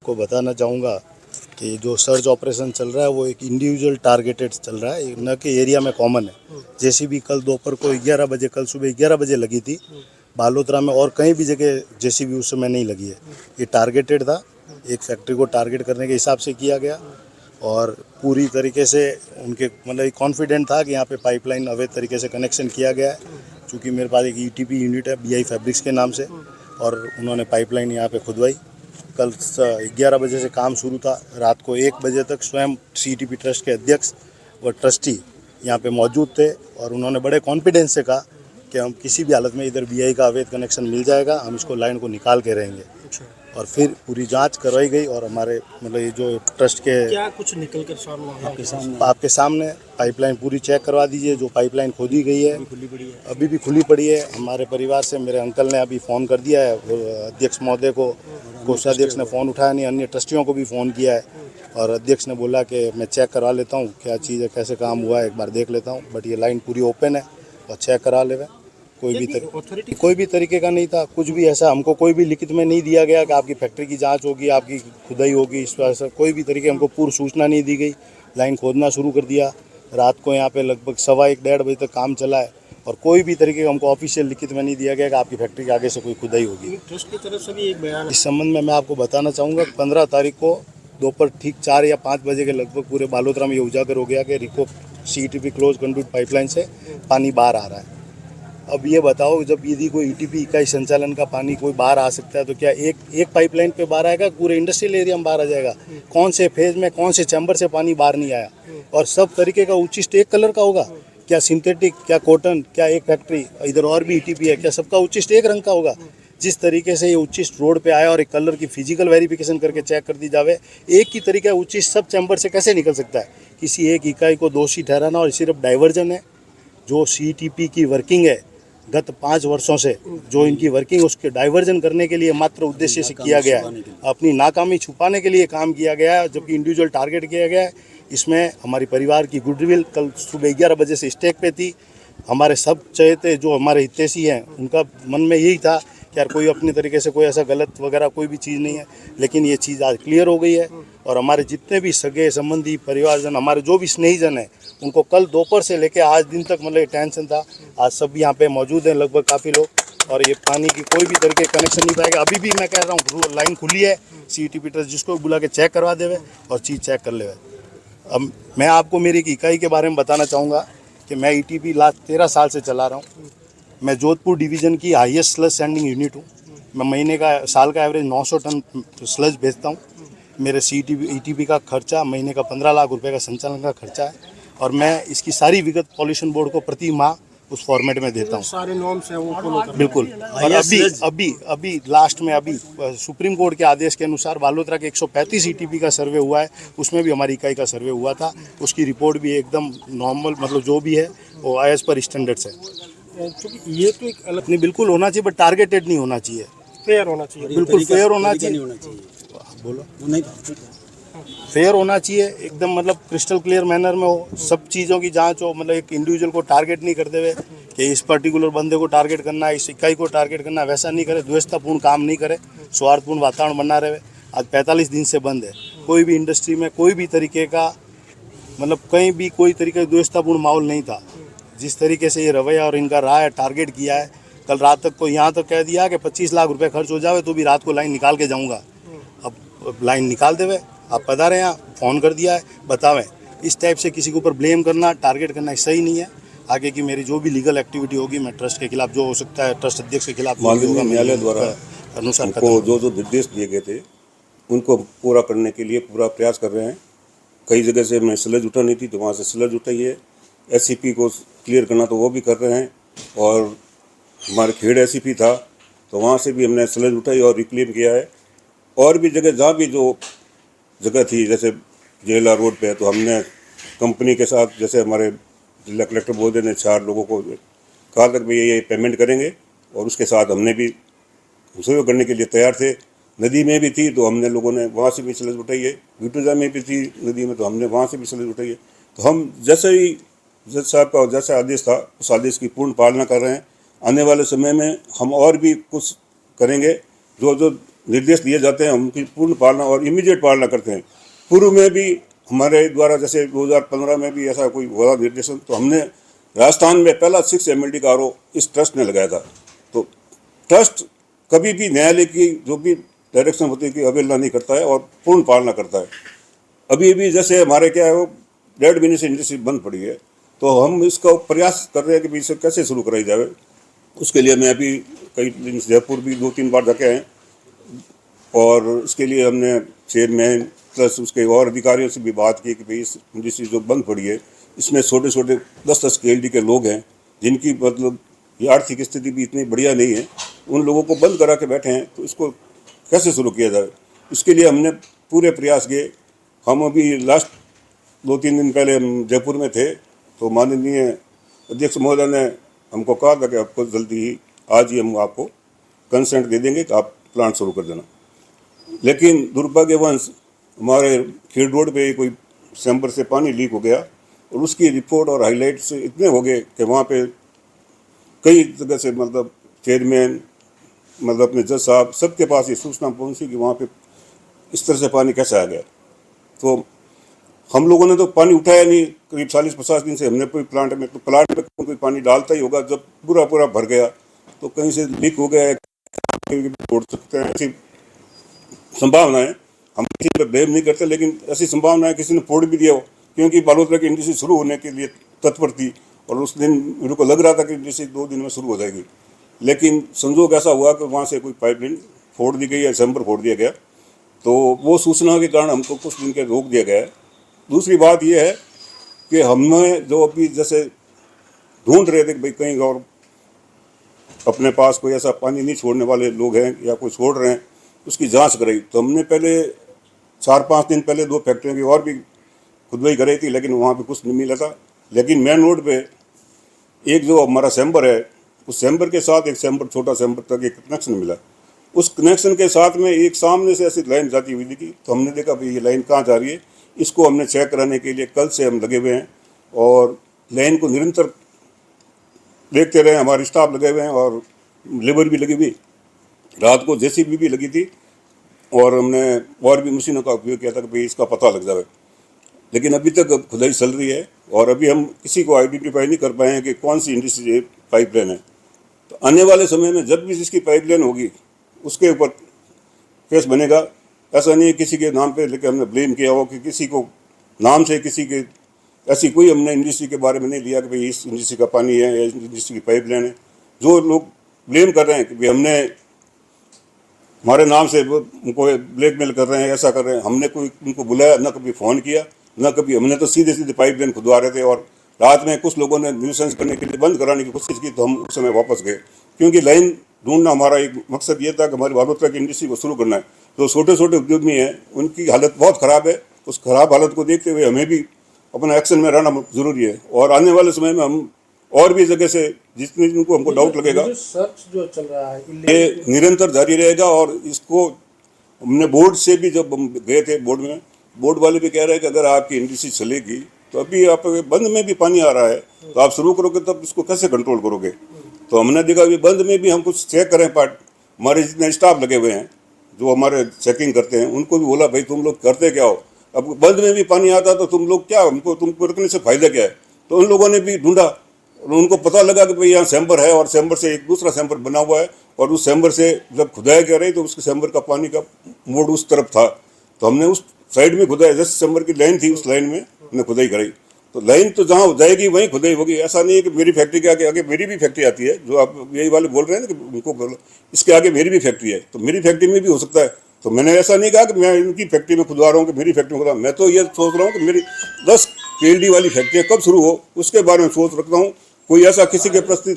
आपको बताना चाहूँगा कि जो सर्च ऑपरेशन चल रहा है वो एक इंडिविजुअल टारगेटेड चल रहा है, न कि एरिया में कॉमन है। जेसीबी कल दोपहर को 11 बजे, कल सुबह 11 बजे लगी थी बालोतरा में, और कहीं भी जगह जेसीबी उस समय नहीं लगी है। ये टारगेटेड था, एक फैक्ट्री को टारगेट करने के हिसाब से किया गया, और पूरी तरीके से उनके मतलब कॉन्फिडेंट था कि यहाँ पे पाइपलाइन अवैध तरीके से कनेक्शन किया गया है। चूँकि मेरे पास एक ईटीपी यूनिट है बीआई फैब्रिक्स के नाम से, और उन्होंने पाइपलाइन यहाँ पे खुदवाई। कल 11 बजे से काम शुरू था, रात को 1 बजे तक स्वयं सीटीपी ट्रस्ट के अध्यक्ष व ट्रस्टी यहाँ पे मौजूद थे, और उन्होंने बड़े कॉन्फिडेंस से कहा कि हम किसी भी हालत में इधर बीआई का अवैध कनेक्शन मिल जाएगा, हम इसको लाइन को निकाल के रहेंगे। और फिर पूरी जांच करवाई गई, और हमारे मतलब ये जो ट्रस्ट के क्या कुछ निकल कर सामने आया? आपके सामने पाइपलाइन पूरी चेक करवा दीजिए। जो पाइपलाइन खोदी गई है अभी भी खुली पड़ी है। हमारे परिवार से मेरे अंकल ने अभी फ़ोन कर दिया है अध्यक्ष महोदय को, कोषाध्यक्ष ने फ़ोन उठाया नहीं, अन्य ट्रस्टियों को भी फ़ोन किया है, और अध्यक्ष ने बोला कि मैं चेक करवा लेता हूँ क्या चीज़ है, कैसे काम हुआ है, एक बार देख लेता हूँ। बट ये लाइन पूरी ओपन है और चेक करा ले। कोई भी तरीके का नहीं था, कुछ भी ऐसा हमको कोई भी लिखित में नहीं दिया गया कि आपकी फैक्ट्री की जांच होगी, आपकी खुदाई होगी, इस वजह से कोई भी तरीके हमको पूर्व सूचना नहीं दी गई। लाइन खोदना शुरू कर दिया, रात को यहाँ पे लगभग 1:15-1:30 बजे तक काम चला है, और कोई भी तरीके का हमको ऑफिशियल लिखित में नहीं दिया गया कि आपकी फैक्ट्री के आगे से कोई खुदाई होगी। ट्रस्ट की तरफ से भी एक बयान इस संबंध में मैं आपको बताना चाहूँगा, 15 तारीख को दोपहर ठीक 4 या 5 बजे के लगभग पूरे बालोतरा में ये उजागर हो गया कि रिको सीटीपी क्लोज कंडक्ट पाइपलाइन से पानी बाहर आ रहा है। अब ये बताओ, जब यदि कोई ईटीपी इकाई संचालन का पानी कोई बाहर आ सकता है, तो क्या एक पाइपलाइन पे बाहर आएगा, पूरे इंडस्ट्रियल एरिया में बाहर आ जाएगा? कौन से फेज में, कौन से चैम्बर से पानी बाहर नहीं आया? और सब तरीके का उच्चिष्ट एक कलर का होगा क्या? सिंथेटिक, क्या कॉटन, क्या एक फैक्ट्री, इधर और भी ईटीपी है, क्या सबका उच्चिष्ट एक रंग का होगा? जिस तरीके से ये उच्चिष्ट रोड पे आया और एक कलर की फिजिकल वेरिफिकेशन करके चेक कर दी जावे, एक ही तरीका उच्चिष्ट सब चैम्बर से कैसे निकल सकता है? किसी एक इकाई को दोषी ठहराना, और सिर्फ डाइवर्जन है। जो सीटीपी की वर्किंग है गत 5 वर्षों से, जो इनकी वर्किंग उसके डाइवर्जन करने के लिए मात्र उद्देश्य से किया गया है, अपनी नाकामी छुपाने के लिए काम किया गया है, जबकि इंडिविजुअल टारगेट किया गया है। इसमें हमारी परिवार की गुडविल कल सुबह 11 बजे से स्टेक पे थी। हमारे सब चहेते जो हमारे हितैषी हैं, उनका मन में यही था कि यार कोई अपनी तरीके से कोई ऐसा गलत वगैरह कोई भी चीज़ नहीं है, लेकिन ये चीज़ आज क्लियर हो गई है। और हमारे जितने भी सगे संबंधी परिवारजन, हमारे जो भी स्नेहीजन हैं, उनको कल दोपहर से लेकर आज दिन तक मतलब टेंशन था। आज सब यहाँ पे मौजूद हैं लगभग काफ़ी लोग, और ये पानी की कोई भी तरीके कनेक्शन नहीं पाएगा। अभी भी मैं कह रहा हूँ लाइन खुली है, सीटीपी ट्रस्ट जिसको बुला के चेक करवा देवे और चीज़ चेक कर ले। अब मैं आपको मेरी एक इकाई के बारे में बताना चाहूँगा कि मैं ईटीपी लास्ट 13 साल से चला रहा हूँ। मैं जोधपुर डिवीज़न की हाईएस्ट स्लज सेंडिंग यूनिट हूँ। मैं महीने का, साल का एवरेज 900 टन स्लज भेजता हूँ। मेरे ईटीपी का खर्चा महीने का 15 लाख रुपए का संचालन का खर्चा है, और मैं इसकी सारी विगत पॉल्यूशन बोर्ड को प्रति माह उस फॉर्मेट में देता हूँ। सारे नॉर्म्स हैं वो फॉलो कर बिल्कुल। और अभी लास्ट में अभी सुप्रीम कोर्ट के आदेश के अनुसार बालोतरा के 135 ईटीपी का सर्वे हुआ है, उसमें भी हमारी इकाई का सर्वे हुआ था। उसकी रिपोर्ट भी एकदम नॉर्मल, मतलब जो भी है वो एज पर स्टैंडर्ड्स है। क्योंकि ये तो एक अलग नहीं, बिल्कुल होना चाहिए, बट टारगेटेड नहीं होना चाहिए। फेयर होना चाहिए, बिल्कुल फेयर होना चाहिए। बोलो नहीं, फेयर होना चाहिए एकदम, मतलब क्रिस्टल क्लियर मैनर में हो, सब चीज़ों की जांच हो। मतलब एक इंडिविजुअल को टारगेट नहीं करते हुए कि इस पर्टिकुलर बंदे को टारगेट करना है, इस इकाई को टारगेट करना है, वैसा नहीं करे। द्वेषतापूर्ण काम नहीं करे, स्वार्थपूर्ण वातावरण बना रहे। आज 45 दिन से बंद है। कोई भी इंडस्ट्री में कोई भी तरीके का, मतलब कहीं भी कोई तरीके का द्वेषतापूर्ण माहौल नहीं था। जिस तरीके से ये रवैया और इनका रहा है, टारगेट किया है, कल रात तक को यहाँ तक कह दिया कि 25 लाख रुपए खर्च हो जावे तो भी रात को लाइन निकाल के जाऊँगा। अब लाइन निकाल देवे, आप पता रहे, यहाँ फ़ोन कर दिया है, बतावें। इस टाइप से किसी के ऊपर ब्लेम करना, टारगेट करना सही नहीं है। आगे की मेरी जो भी लीगल एक्टिविटी होगी, मैं ट्रस्ट के खिलाफ जो हो सकता है, ट्रस्ट अध्यक्ष के खिलाफ माननीय न्यायालय द्वारा अनुसार उनको जो निर्देश दिए गए थे उनको पूरा करने के लिए पूरा प्रयास कर रहे हैं। कई जगह से मैं स्लज उठा नहीं थी तो वहाँ से स्लज उठाई है। एससीपी को क्लियर करना तो वो भी कर रहे हैं, और हमारे खेड़ एससीपी था तो वहाँ से भी हमने स्लज उठाई और रिक्लेम किया है। और भी जगह जहाँ भी जो जगह थी, जैसे जेला रोड पे है, तो हमने कंपनी के साथ, जैसे हमारे जिला कलेक्टर महोदय ने 4 लोगों को कहा तक भी ये पेमेंट करेंगे, और उसके साथ हमने भी सहयोग करने के लिए तैयार थे। नदी में भी थी तो हमने लोगों ने वहाँ से भी स्लज उठाई है। विटुजा में भी थी नदी में, तो हमने वहाँ से भी स्लज उठाई है। तो हम जैसे ही जज साहब का जैसा आदेश था उस आदेश की पूर्ण पालना कर रहे हैं। आने वाले समय में हम और भी कुछ करेंगे। जो जो निर्देश दिए जाते हैं हम उनकी पूर्ण पालना और इमीडिएट पालना करते हैं। पूर्व में भी हमारे द्वारा जैसे 2015 में भी ऐसा कोई हुआ निर्देशन, तो हमने राजस्थान में पहला 6 MLD का RO इस ट्रस्ट ने लगाया था। तो ट्रस्ट कभी भी न्यायालय की जो भी डायरेक्शन होती है कि अवहेलना नहीं करता है और पूर्ण पालना करता है। अभी भी जैसे हमारे क्या है वो 1.5 महीने से इंडस्ट्री बंद पड़ी है, तो हम इसका प्रयास कर रहे हैं कि भी इसे कैसे शुरू कराई जाए। उसके लिए मैं अभी कई दिन जयपुर भी 2-3 बार जाके आए और इसके लिए हमने चेयरमैन प्लस उसके और अधिकारियों से भी बात की कि भाई इस इंडस्ट्री जो बंद पड़ी है इसमें छोटे छोटे 10-10 KLD के लोग हैं जिनकी मतलब ये आर्थिक स्थिति भी इतनी बढ़िया नहीं है, उन लोगों को बंद करा के बैठे हैं, तो इसको कैसे शुरू किया जाए। इसके लिए हमने पूरे प्रयास किए। हम अभी लास्ट 2-3 दिन पहले हम जयपुर में थे, तो माननीय अध्यक्ष महोदय ने हमको कहा था कि आपको जल्दी ही आज ही हम आपको कंसेंट दे देंगे कि आप प्लांट शुरू कर देना। लेकिन दुर्भाग्यवश हमारे खेड़ रोड पे कोई चैम्बर से पानी लीक हो गया और उसकी रिपोर्ट और हाईलाइट्स इतने हो गए कि वहाँ पे कई जगह से मतलब चेयरमैन मतलब अपने जज साहब सबके पास ये सूचना पहुँची कि वहाँ पे इस तरह से पानी कैसे आ गया। तो हम लोगों ने तो पानी उठाया नहीं, करीब 40-50 दिन से हमने कोई प्लांट में कोई पानी डालता ही होगा। जब पूरा भर गया तो कहीं से लीक हो गया, छोड़ सकते हैं, ऐसी संभावना है। हम किसी पर ब्लेम नहीं करते, लेकिन ऐसी संभावना है किसी ने फोड़ भी दिया हो, क्योंकि बालोतरा की इंडस्ट्री शुरू होने के लिए तत्पर थी और उस दिन मेरे को लग रहा था कि इंडस्ट्री 2 दिन में शुरू हो जाएगी। लेकिन संजोग ऐसा हुआ कि वहाँ से कोई पाइपलाइन फोड़ दी गई या चैम्बर फोड़ दिया गया, तो वो सूचना के कारण हमको कुछ दिन के रोक दिया गया है। दूसरी बात यह है कि हमने जो अभी जैसे ढूंढ रहे थे कि भाई कहीं और अपने पास कोई ऐसा पानी नहीं छोड़ने वाले लोग हैं या कोई छोड़ रहे हैं, उसकी जांच कराई। तो हमने पहले 4-5 दिन पहले 2 फैक्ट्रियों की और भी खुदवाई कराई थी, लेकिन वहाँ पे कुछ नहीं मिला था। लेकिन मेन रोड पे एक जो हमारा चैम्बर है, उस चैम्बर के साथ एक चैम्बर, छोटा चैम्बर तक एक कनेक्शन मिला। उस कनेक्शन के साथ में एक सामने से ऐसी लाइन जाती हुई दिखी, तो हमने देखा भाई ये लाइन कहाँ जा रही है। इसको हमने चेक कराने के लिए कल से हम लगे हुए हैं और लाइन को निरंतर देखते रहे। हमारे स्टाफ लगे हुए हैं और लेबर भी लगी हुई, रात को JCB भी लगी थी और हमने और भी मशीनों का उपयोग किया था कि भाई इसका पता लग जाए। लेकिन अभी तक खुदाई चल रही है और अभी हम किसी को आइडेंटिफाई नहीं कर पाए हैं कि कौन सी इंडस्ट्री पाइपलाइन है। तो आने वाले समय में जब भी जिसकी पाइपलाइन होगी उसके ऊपर केस बनेगा। ऐसा नहीं है किसी के नाम पे लेकर हमने ब्लेम किया हो कि किसी को नाम से किसी के ऐसी कोई हमने इंडस्ट्री के बारे में नहीं लिया कि भाई इस इंडस्ट्री का पानी है या इस इंडस्ट्री की पाइपलाइन है। जो लोग ब्लेम कर रहे हैं कि भाई हमने हमारे नाम से उनको ब्लैकमेल कर रहे हैं, ऐसा कर रहे हैं, हमने कोई उनको बुलाया ना, कभी फ़ोन किया ना कभी। हमने तो सीधे सीधे पाइपलाइन खुदवा रहे थे और रात में कुछ लोगों ने न्यूसेंस करने के लिए बंद कराने की कोशिश की, तो हम उस समय वापस गए, क्योंकि लाइन ढूंढना हमारा एक मकसद ये था कि हमारी बालोतरा की इंडस्ट्री को शुरू करना है। जो छोटे छोटे उद्योगी हैं उनकी हालत बहुत ख़राब है। उस खराब हालत को देखते हुए हमें भी अपना एक्शन में रहना ज़रूरी है और आने वाले समय में हम और भी जगह से जितने जिनको हमको डाउट लगेगा, सर्च जो चल रहा है ये निरंतर जारी रहेगा। और इसको हमने बोर्ड से भी जब हम गए थे बोर्ड में, बोर्ड वाले भी कह रहे हैं कि अगर आपकी इंडस्ट्री चलेगी तो अभी आप बंद में भी पानी आ रहा है तो आप शुरू करोगे तब इसको कैसे कंट्रोल करोगे। तो हमने देखा कि बंद में भी हम कुछ चेक करें पार्ट। हमारे जितने स्टाफ लगे हुए हैं जो हमारे चेकिंग करते हैं उनको भी बोला भाई तुम लोग करते क्या हो, अब बंद में भी पानी आता तो तुम लोग क्या, तुमको रखने से फ़ायदा क्या है। तो उन लोगों ने भी ढूंढा और उनको पता लगा कि भाई यहाँ चैम्बर है और चैम्बर से एक दूसरा चैम्बर बना हुआ है और उस चैम्बर से जब खुदाई कर रही तो उसके चैम्बर का पानी का मोड़ उस तरफ था, तो हमने उस साइड में खुदाई, जिस चैम्बर की लाइन थी उस लाइन में हमने खुदाई कराई। तो लाइन तो जहाँ जाएगी वहीं खुदाई होगी। ऐसा नहीं है कि मेरी फैक्ट्री के आगे मेरी भी फैक्ट्री आती है, जो आप यही वाले बोल रहे हैं ना कि उनको बोलो इसके आगे मेरी भी फैक्ट्री है, तो मेरी फैक्ट्री में भी हो सकता है। तो मैंने ऐसा नहीं कहा कि मैं इनकी फैक्ट्री में खुदवा रहा हूँ कि मेरी फैक्ट्री में खुदवा, मैं तो ये सोच रहा हूँ कि मेरी 10 KLD वाली फैक्ट्रियाँ कब शुरू हो उसके बारे में सोच रखता हूँ। कोई ऐसा किसी के प्रति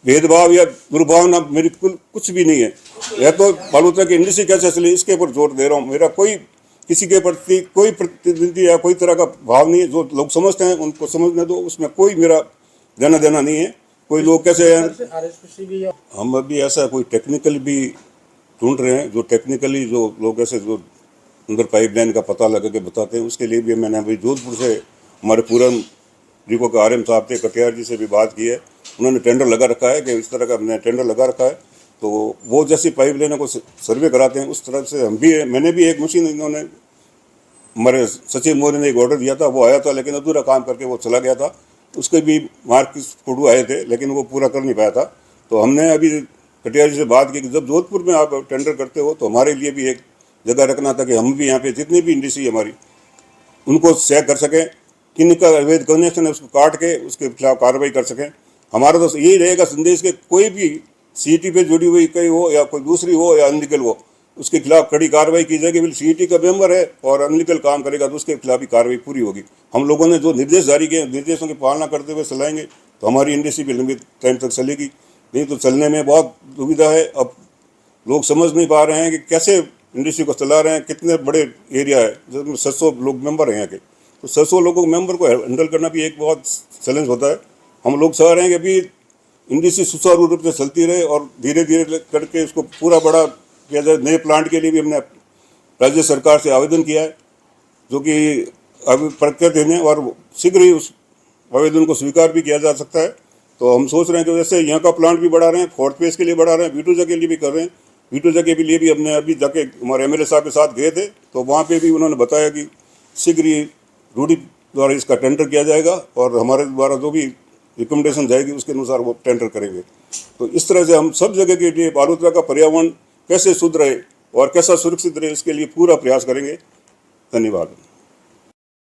भेदभाव या दुर्भावना मेरी कुछ भी नहीं है। यह तो बालोतरा की इंडस्ट्री कैसे चले इसके ऊपर जोर दे रहा हूँ। मेरा कोई किसी के प्रति कोई प्रतिनिधि या कोई तरह का भाव नहीं है। जो लोग समझते हैं उनको समझने दो, उसमें कोई मेरा देना देना नहीं है। कोई लोग कैसे हैं, हम अभी ऐसा कोई टेक्निकल भी ढूंढ रहे हैं, जो टेक्निकली जो लोग ऐसे जो अंदर पाइपलाइन का पता लगा के बताते हैं, उसके लिए भी मैंने अभी जोधपुर से हमारे पूरन रिको के RM साहब थे, कटियार जी से भी बात की है। उन्होंने टेंडर लगा रखा है कि इस तरह का हमने टेंडर लगा रखा है तो वो जैसी पाइप लाइन को सर्वे कराते हैं उस तरह से हम भी, मैंने भी एक मशीन, इन्होंने हमारे सचिव मौर्य ने एक ऑर्डर दिया था, वो आया था लेकिन अधूरा काम करके वो चला गया था। उसके भी मार्क फोटो आए थे लेकिन वो पूरा कर नहीं पाया था। तो हमने अभी कटियार जी से बात की कि जब जोधपुर में आप टेंडर करते हो तो हमारे लिए भी एक जगह रखना था कि हम भी यहाँ पे जितनी भी इंडस्ट्री हमारी उनको चेक कर सकें, किन का अवैध कनेक्शन है उसको काट के उसके खिलाफ कार्रवाई कर सकें। हमारा तो यही रहेगा संदेश के कोई भी सीईटी पे जुड़ी हुई कहीं हो या कोई दूसरी हो या अनलीगल हो, उसके खिलाफ कड़ी कार्रवाई की जाएगी। बिल सीईटी का मेंबर है और अनलीगल काम करेगा तो उसके खिलाफ भी कार्रवाई पूरी होगी। हम लोगों ने जो निर्देश जारी किए, निर्देशों की पालना करते हुए चलाएंगे तो हमारी इंडस्ट्री भी लंबे टाइम तक चलेगी, नहीं तो चलने में बहुत दुविधा है। अब लोग समझ नहीं पा रहे हैं कि कैसे इंडस्ट्री को चला रहे हैं, कितने बड़े एरिया है जिसमें 700 लोग मेंबर हैं यहाँ के, तो 700 लोगों को मेंबर को हैंडल करना भी एक बहुत चैलेंज होता है। हम लोग चाह रहे हैं कि अभी इंडस्ट्री सुचारू रूप से चलती रहे और धीरे धीरे करके इसको पूरा बड़ा किया जाए। नए प्लांट के लिए भी हमने राज्य सरकार से आवेदन किया है जो कि अभी प्रकृति में, और शीघ्र ही उस आवेदन को स्वीकार भी किया जा सकता है। तो हम सोच रहे हैं कि जैसे यहाँ का प्लांट भी बढ़ा रहे हैं, फोर्थ फेज के लिए बढ़ा रहे हैं, वीटूजा के लिए भी कर रहे हैं। वीटूजा के लिए भी हमने अभी जाके हमारे एमएलए साहब के साथ गए थे तो वहाँ पे भी उन्होंने बताया कि शीघ्र ही रूडी द्वारा इसका टेंडर किया जाएगा और हमारे द्वारा जो भी रिकमेंडेशन जाएगी उसके अनुसार वो टेंडर करेंगे। तो इस तरह से हम सब जगह के लिए बालोतरा का पर्यावरण कैसे शुद्ध रहे और कैसा सुरक्षित रहे इसके लिए पूरा प्रयास करेंगे। धन्यवाद।